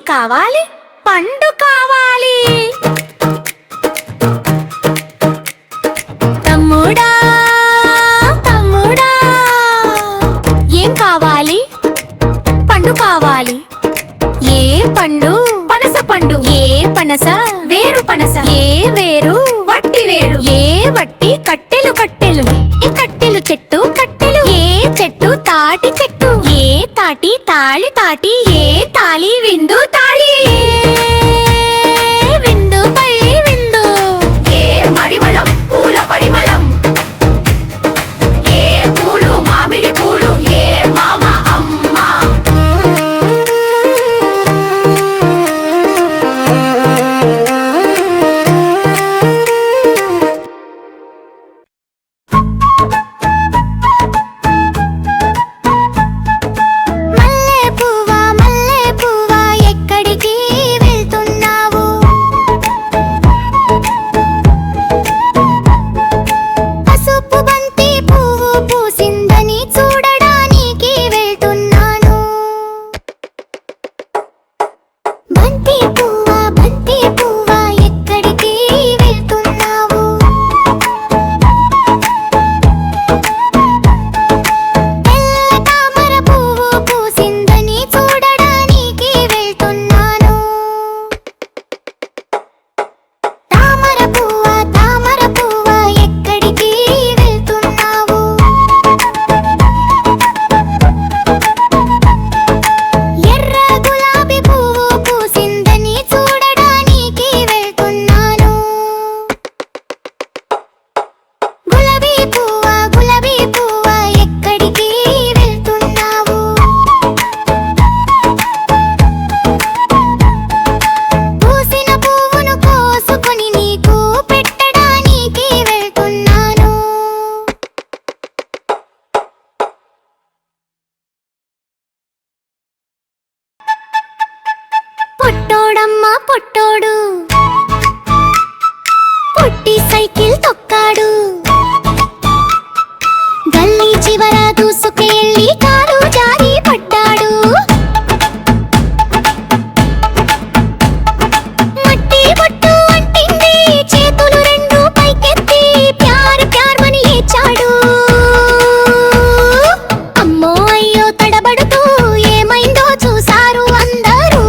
కావాలి? పండు కావాలి. తమ్ముడా తమ్ముడా ఏం కావాలి? పండు కావాలి. ఏ పండు? పనస పండు. ఏ పనస? వేరు పనస. ఏ వేరు? వట్టి వేరు. ఏ వట్టి? కట్టెలు కట్టెలు. ఏ కట్టెలు చెట్టు కట్టెలు. ఏ చెట్టు? తాటి చెట్టు. ఏ తాటి? తాళి తాటి. ఏ తాళి? విందు తాళి. విందు పై విందు. ఏ మడిమళం? పూల పరిమళం. ఏ పూలు? మామిడి పూలు. ఏ మామ అమ్మ. పొట్టోడమ్మ పొట్టోడు పొట్టి సైకిల్ తొక్కాడు. గల్లీ చివర దూసుకెళ్ళి కాలు జారి పడ్డాడు. మట్టి బొట్టు అంటింది చేతులు రెండు పైకెత్తి ప్యార్ ప్యార్ మని ఏచాడు. అమ్మో అయ్యో తడబడుతూ ఏమైందో చూసారు అందరూ.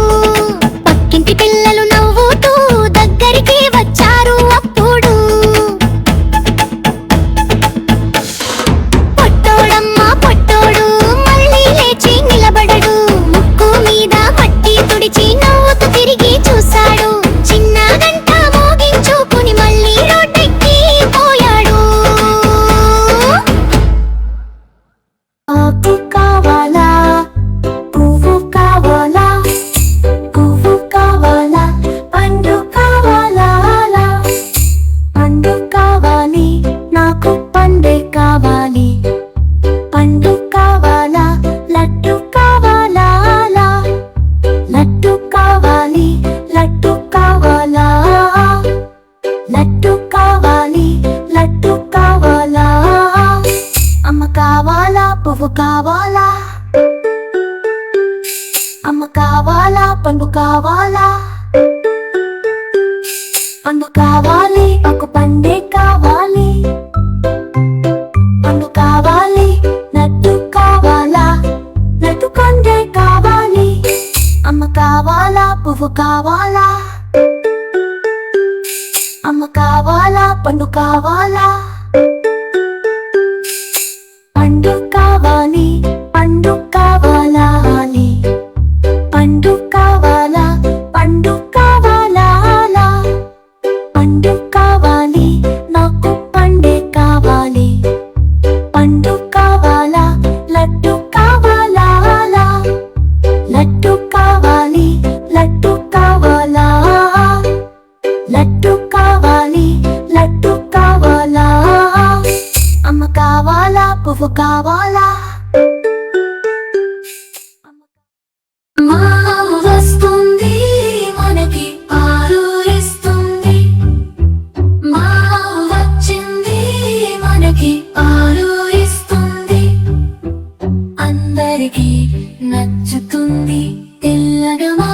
పక్కింటి పిల్లలు నవ్వుతూ దగ్గరికి వచ్చారు అప్పుడు. పొట్టోడమ్మ పొట్టోడు మళ్ళీ లేచి నిలబడడు. ముక్కు మీద మట్టి తుడిచి నవ్వుతూ తిరిగి చూశాడు. చిన్న గంట మోగించుకుని మళ్ళీ రోడ్డెక్కి పోయాడు. ఆకు కావాలా? పువ్వు కావాలా? పువ్వు కావాలా? పండు కావాలా? పండు కావాలి. నాకు పండే కావాలి. పండు కావాలా? లడ్డు కావాలా? లడ్డు కావాలి. లడ్డు కావాలా? లడ్డు కావాలి. లడ్డు కావాలా? అమ్మ కావాలా? పువ్వు కావాలా? అమ్మ కావాలా? పండు కావాలా? పండు కావాలి. ఒక పండే కావాలి. పండు కావాలి. లడ్డు కావాలా? లడ్డు పండే కావాలి. అమ్మ కావాలా? పువ్వు కావాలా? అమ్మ కావాలా? పండు కావాలా? పండు కావాలి. పండు కావాలా? పండు కావాలా? పండు కావాలా? పండు కావాలి. నాకు పండే కావాలి. పండు కావాలా? లడ్డు కావాలా? లడ్డు కావాలి. లడ్డు కావాలా? లడ్డు కావాలి. లడ్డు కావాలా? అమ్మ కావాలా? పువ్వు కావాలా? మావ వస్తుంది మనకి పాలు ఇస్తుంది. మావ వచ్చింది మనకి పాలు ఇస్తుంది. అందరికీ నచ్చుతుంది. తెల్లగా మా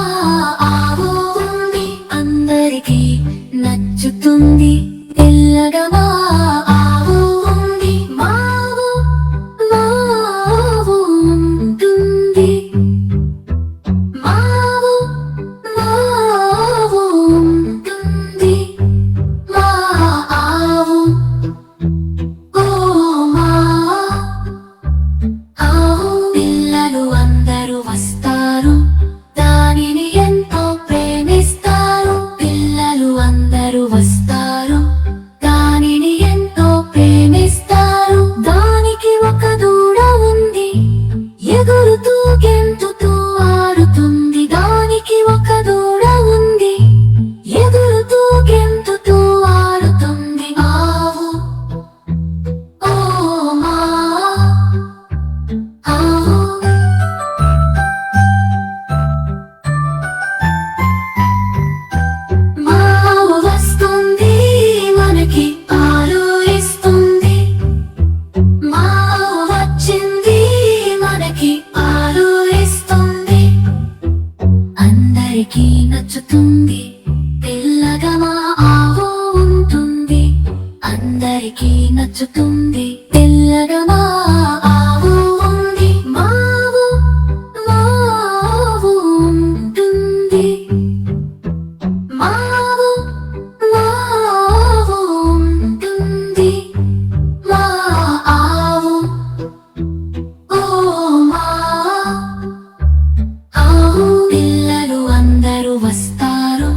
ఆవు ఉంది, అందరికీ నచ్చుతుంది. తెల్లగా మా ఆవు ఉంది, మావు మావు ఉంటుంది. మావు మావు ఉంటుంది, మా ఆవు. ఓ మా ఆవు. పిల్లలు అందరూ వస్తారు, దానిని ఎంతో ప్రేమిస్తారు. పిల్లలు అందరూ వస్తారు, దానిని ఎంతో ప్రేమిస్తారు. దానికి ఒక దూడ ఉంది, ఎగురుతూ గెంతుతూ ఆడుతుంది. దానికి ఒక దూడ ఉంది, ఎగురుతూ గెంతుతూ ఆడుతుంది. ఆవు. ఓ మా ఆవు. మావు వస్తుంది, మనకి పాలు ఇస్తుంది. మావు వచ్చింది, మనకి పాలు ఇస్తుంది. అందరికీ నచ్చుతుంది, తెల్లగా మా ఆవు ఉంటుంది. అందరికీ నచ్చుతుంది, తెల్లగా మా ఆవు ఉంది. మావు మావు ఉంటుంది, మావు మావు ఉంటుంది, మా ఆవు. ఓ మా ఆవు. పిల్లలు అందరూ వస్తారు,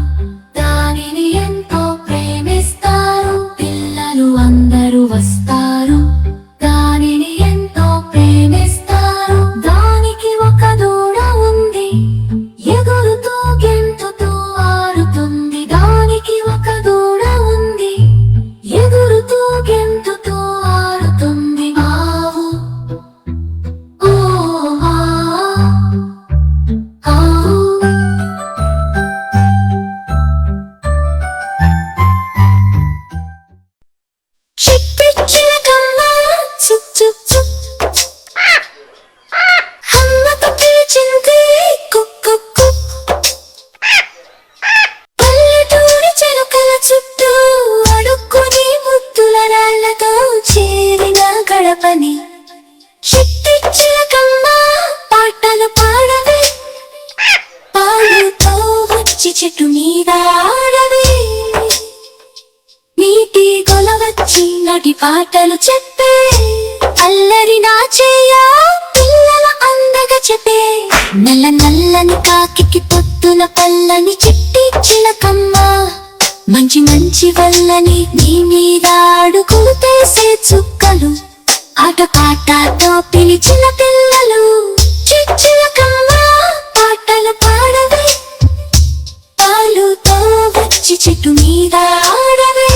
దానిని ఎంతో ప్రేమిస్తారు. పిల్లలు అందరూ వస్తారు, దానిని ఎంతో ప్రేమిస్తారు. దానికి ఒక దూడ ఉంది, ఎగురుతూ గెంతుతూ ఆడుతుంది. దానికి ఒక దూడ ఉంది, ఎగురుతూ గెంతుతూ ఆడుతుంది. ఆవు. ఓ మా ఆవు. చిట్టి చిలకమ్మ చుక్ చుక్ చుక్, అమ్మతో పిలిచింది కుక్ కుక్ కుక్. పల్లెటూరి చిలుకల చుట్టూ అడుక్కుని ముద్దుల రాళ్ళతో చేరిన గడపని. చిట్టి చిలకమ్మ పాటలు పాడవే, పాలుతో వచ్చి చెట్టు మీద ఆడవే. నీటి కొలవచ్చి నటి పాటలు చెప్పే, అల్లరి నా చెయ్య పిల్లల అందగా చెప్పే. నల్ల నల్లని కాకికి పొద్దున పల్లని చిట్టి చిలకమ్మ, మంచి మంచి వల్లని నీ మీద అడుగులు తీసే చుక్కలు. ఆట పాటతో పిలిచిన పిల్లలు. చిలకమ్మ పాటలు పాడవే, పాలుతో వచ్చి చెట్టు మీద ఆడవే.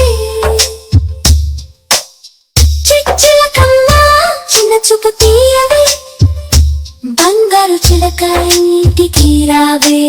చిలకమ్మ చిన్న చూపు తీయవే, బంగారు చిలక ఇంటికి రావే.